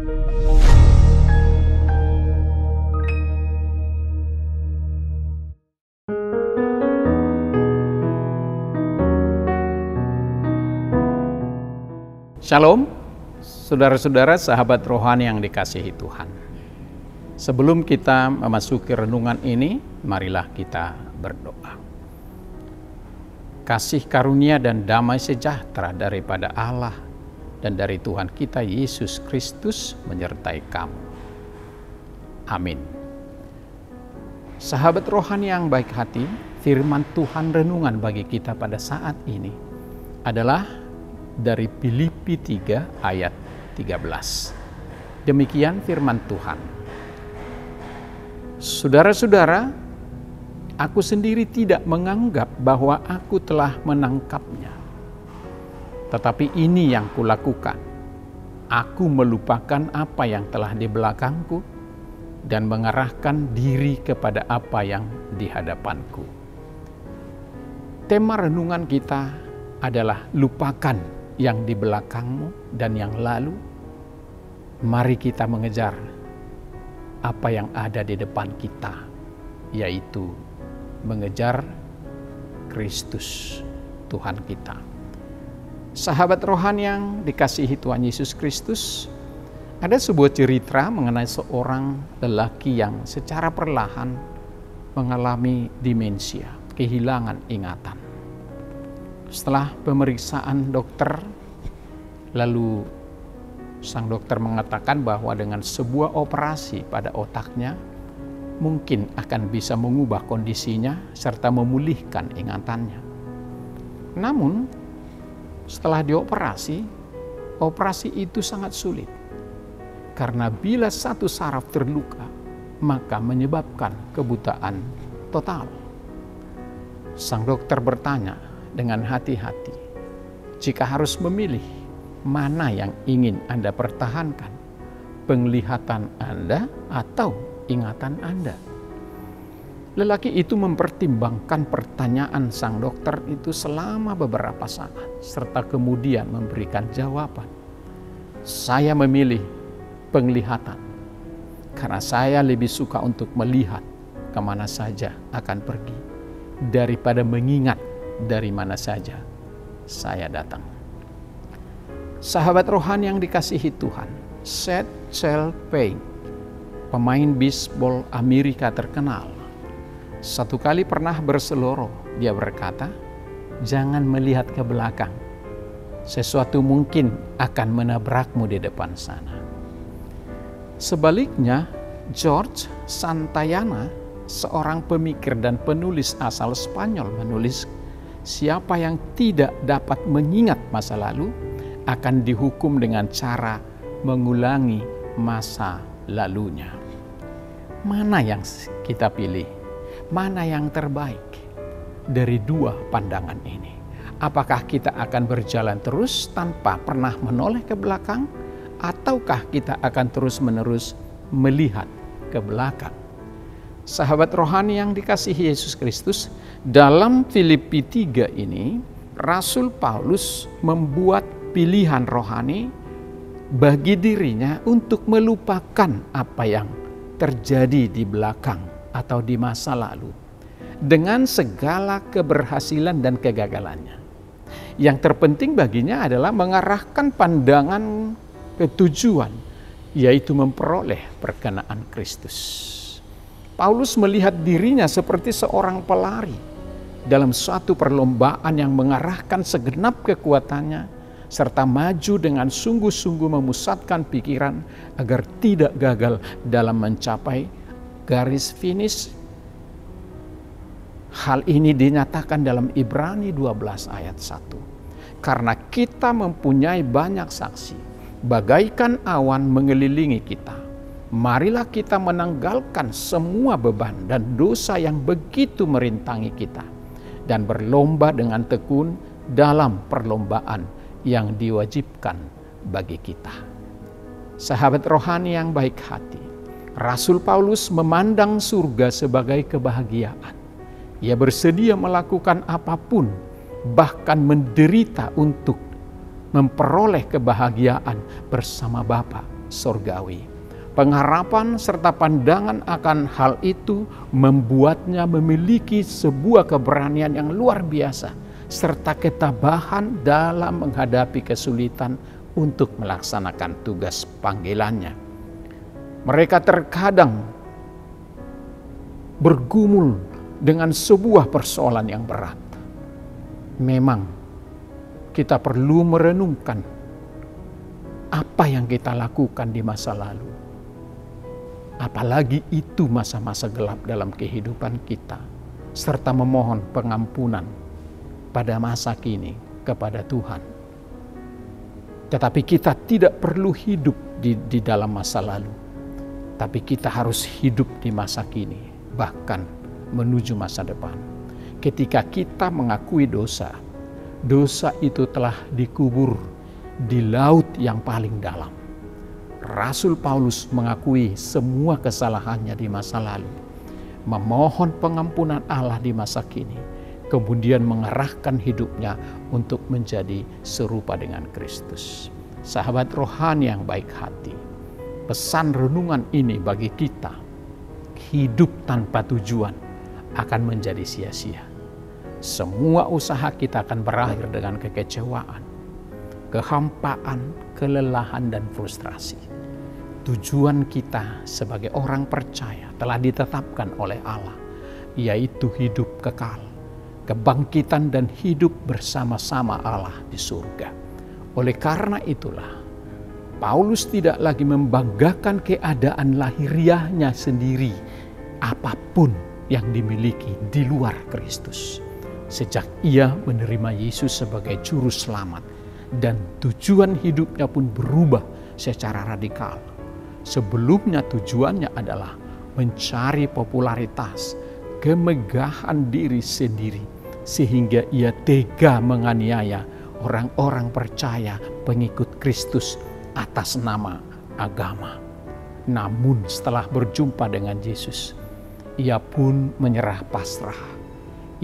Shalom, saudara-saudara sahabat rohani yang dikasihi Tuhan. Sebelum kita memasuki renungan ini, marilah kita berdoa. Kasih karunia dan damai sejahtera daripada Allah dan dari Tuhan kita Yesus Kristus menyertai kamu. Amin. Sahabat rohani yang baik hati, firman Tuhan renungan bagi kita pada saat ini adalah dari Filipi 3 ayat 13. Demikian firman Tuhan. Saudara-saudara, aku sendiri tidak menganggap bahwa aku telah menangkapnya. Tetapi ini yang kulakukan. Aku melupakan apa yang telah di belakangku dan mengarahkan diri kepada apa yang di hadapanku. Tema renungan kita adalah lupakan yang di belakangmu dan yang lalu. Mari kita mengejar apa yang ada di depan kita, yaitu mengejar Kristus Tuhan kita. Sahabat rohani yang dikasihi Tuhan Yesus Kristus, ada sebuah cerita mengenai seorang lelaki yang secara perlahan mengalami demensia, kehilangan ingatan. Setelah pemeriksaan dokter, lalu sang dokter mengatakan bahwa dengan sebuah operasi pada otaknya mungkin akan bisa mengubah kondisinya serta memulihkan ingatannya. Namun setelah dioperasi, operasi itu sangat sulit karena bila satu saraf terluka maka menyebabkan kebutaan total. Sang dokter bertanya dengan hati-hati, jika harus memilih mana yang ingin Anda pertahankan, penglihatan Anda atau ingatan Anda. Lelaki itu mempertimbangkan pertanyaan sang dokter itu selama beberapa saat, serta kemudian memberikan jawaban. Saya memilih penglihatan, karena saya lebih suka untuk melihat kemana saja akan pergi, daripada mengingat dari mana saja saya datang. Sahabat rohani yang dikasihi Tuhan, Seth Chelpey, pemain bisbol Amerika terkenal, satu kali pernah berseloroh. Dia berkata, jangan melihat ke belakang. Sesuatu mungkin akan menabrakmu di depan sana. Sebaliknya, George Santayana, seorang pemikir dan penulis asal Spanyol, menulis, siapa yang tidak dapat mengingat masa lalu akan dihukum dengan cara mengulangi masa lalunya. Mana yang kita pilih? Mana yang terbaik dari dua pandangan ini? Apakah kita akan berjalan terus tanpa pernah menoleh ke belakang, ataukah kita akan terus-menerus melihat ke belakang? Sahabat rohani yang dikasihi Yesus Kristus, dalam Filipi 3 ini, Rasul Paulus membuat pilihan rohani bagi dirinya untuk melupakan apa yang terjadi di belakang atau di masa lalu, dengan segala keberhasilan dan kegagalannya. Yang terpenting baginya adalah mengarahkan pandangan ke tujuan, yaitu memperoleh perkenaan Kristus. Paulus melihat dirinya seperti seorang pelari dalam suatu perlombaan yang mengarahkan segenap kekuatannya serta maju dengan sungguh-sungguh memusatkan pikiran agar tidak gagal dalam mencapai garis finish. Hal ini dinyatakan dalam Ibrani 12 ayat 1. Karena kita mempunyai banyak saksi, bagaikan awan mengelilingi kita. Marilah kita menanggalkan semua beban dan dosa yang begitu merintangi kita, dan berlomba dengan tekun dalam perlombaan yang diwajibkan bagi kita. Sahabat rohani yang baik hati, Rasul Paulus memandang surga sebagai kebahagiaan. Ia bersedia melakukan apapun, bahkan menderita untuk memperoleh kebahagiaan bersama Bapa surgawi. Pengharapan serta pandangan akan hal itu membuatnya memiliki sebuah keberanian yang luar biasa serta ketabahan dalam menghadapi kesulitan untuk melaksanakan tugas panggilannya. Mereka terkadang bergumul dengan sebuah persoalan yang berat. Memang kita perlu merenungkan apa yang kita lakukan di masa lalu. Apalagi itu masa-masa gelap dalam kehidupan kita, serta memohon pengampunan pada masa kini kepada Tuhan. Tetapi kita tidak perlu hidup di dalam masa lalu, tapi kita harus hidup di masa kini, bahkan menuju masa depan. Ketika kita mengakui dosa, dosa itu telah dikubur di laut yang paling dalam. Rasul Paulus mengakui semua kesalahannya di masa lalu, memohon pengampunan Allah di masa kini, kemudian mengarahkan hidupnya untuk menjadi serupa dengan Kristus. Sahabat rohani yang baik hati, pesan renungan ini bagi kita, hidup tanpa tujuan akan menjadi sia-sia. Semua usaha kita akan berakhir dengan kekecewaan, kehampaan, kelelahan, dan frustrasi. Tujuan kita sebagai orang percaya telah ditetapkan oleh Allah, yaitu hidup kekal, kebangkitan dan hidup bersama-sama Allah di surga. Oleh karena itulah, Paulus tidak lagi membanggakan keadaan lahiriahnya sendiri, apapun yang dimiliki di luar Kristus. Sejak ia menerima Yesus sebagai juru selamat, dan tujuan hidupnya pun berubah secara radikal. Sebelumnya tujuannya adalah mencari popularitas, kemegahan diri sendiri, sehingga ia tega menganiaya orang-orang percaya pengikut Kristus atas nama agama. Namun setelah berjumpa dengan Yesus, ia pun menyerah pasrah.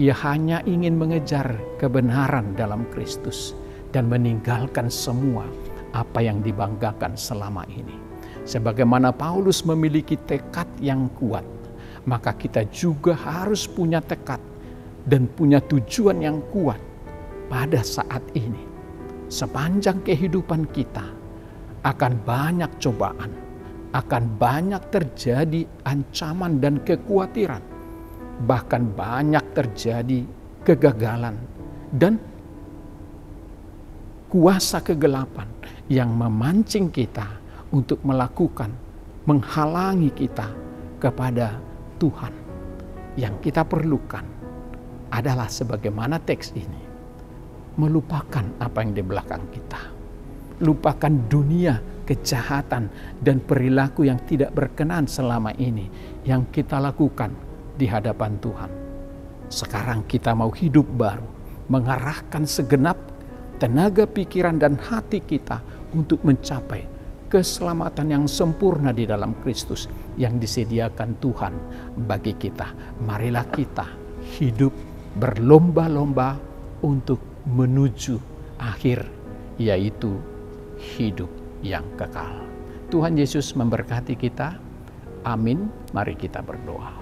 Ia hanya ingin mengejar kebenaran dalam Kristus dan meninggalkan semua apa yang dibanggakan selama ini. Sebagaimana Paulus memiliki tekad yang kuat, maka kita juga harus punya tekad dan punya tujuan yang kuat pada saat ini. Sepanjang kehidupan kita akan banyak cobaan, akan banyak terjadi ancaman dan kekhawatiran, bahkan banyak terjadi kegagalan dan kuasa kegelapan yang memancing kita untuk melakukan, menghalangi kita kepada Tuhan. Yang kita perlukan adalah sebagaimana teks ini, melupakan apa yang di belakang kita. Lupakan dunia, kejahatan, dan perilaku yang tidak berkenan selama ini yang kita lakukan di hadapan Tuhan. Sekarang kita mau hidup baru, mengarahkan segenap tenaga pikiran dan hati kita untuk mencapai keselamatan yang sempurna di dalam Kristus yang disediakan Tuhan bagi kita. Marilah kita hidup berlomba-lomba untuk menuju akhir, yaitu hidup yang kekal. Tuhan Yesus memberkati kita. Amin. Mari kita berdoa.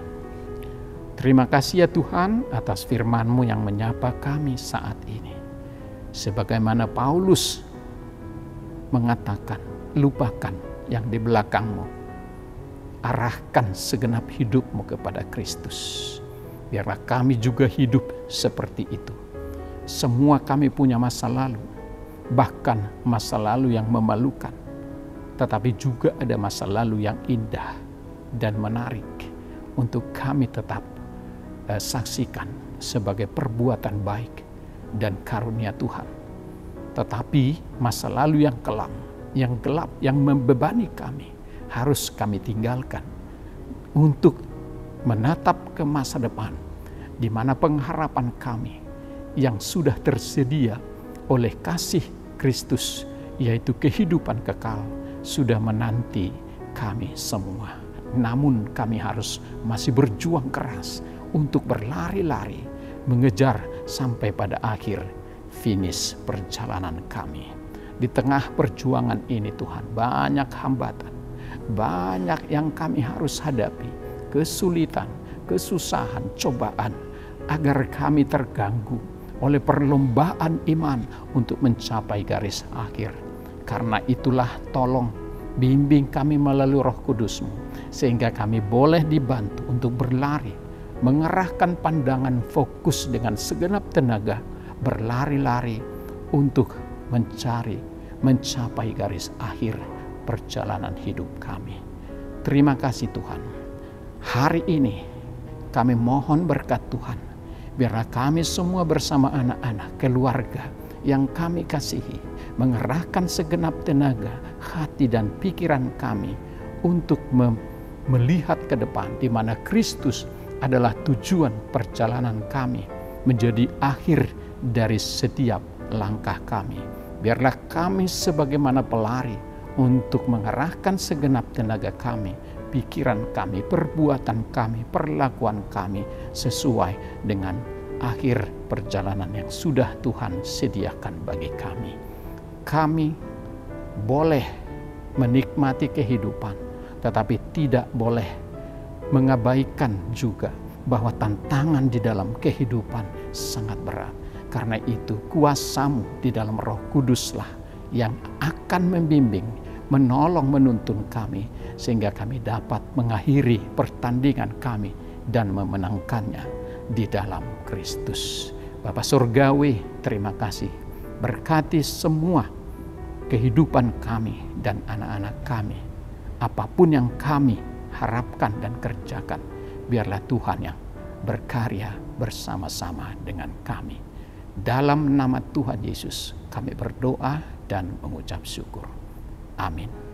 Terima kasih ya Tuhan atas firman-Mu yang menyapa kami saat ini. Sebagaimana Paulus mengatakan, lupakan yang di belakangmu, arahkan segenap hidupmu kepada Kristus. Biarlah kami juga hidup seperti itu. Semua kami punya masa lalu, bahkan masa lalu yang memalukan, tetapi juga ada masa lalu yang indah dan menarik untuk kami tetap saksikan sebagai perbuatan baik dan karunia Tuhan. Tetapi masa lalu yang kelam, yang gelap, yang membebani kami, harus kami tinggalkan untuk menatap ke masa depan, di mana pengharapan kami yang sudah tersedia oleh kasih Kristus, yaitu kehidupan kekal, sudah menanti kami semua. Namun kami harus masih berjuang keras untuk berlari-lari, mengejar sampai pada akhir finish perjalanan kami. Di tengah perjuangan ini Tuhan, banyak hambatan, banyak yang kami harus hadapi, kesulitan, kesusahan, cobaan, agar kami terganggu oleh perlombaan iman untuk mencapai garis akhir. Karena itulah tolong bimbing kami melalui Roh Kudus-Mu, sehingga kami boleh dibantu untuk berlari, mengerahkan pandangan fokus dengan segenap tenaga, berlari-lari untuk mencapai garis akhir perjalanan hidup kami. Terima kasih Tuhan. Hari ini kami mohon berkat Tuhan, biarlah kami semua bersama anak-anak, keluarga yang kami kasihi, mengerahkan segenap tenaga, hati dan pikiran kami untuk melihat ke depan, di mana Kristus adalah tujuan perjalanan kami, menjadi akhir dari setiap langkah kami. Biarlah kami sebagaimana pelari untuk mengerahkan segenap tenaga kami, pikiran kami, perbuatan kami, perlakuan kami sesuai dengan akhir perjalanan yang sudah Tuhan sediakan bagi kami. Kami boleh menikmati kehidupan, tetapi tidak boleh mengabaikan juga bahwa tantangan di dalam kehidupan sangat berat. Karena itu kuasa-Mu di dalam Roh Kuduslah yang akan membimbing, menolong, menuntun kami, sehingga kami dapat mengakhiri pertandingan kami dan memenangkannya di dalam Kristus. Bapa Surgawi, terima kasih. Berkati semua kehidupan kami dan anak-anak kami. Apapun yang kami harapkan dan kerjakan, biarlah Tuhan yang berkarya bersama-sama dengan kami. Dalam nama Tuhan Yesus kami berdoa dan mengucap syukur. Amin.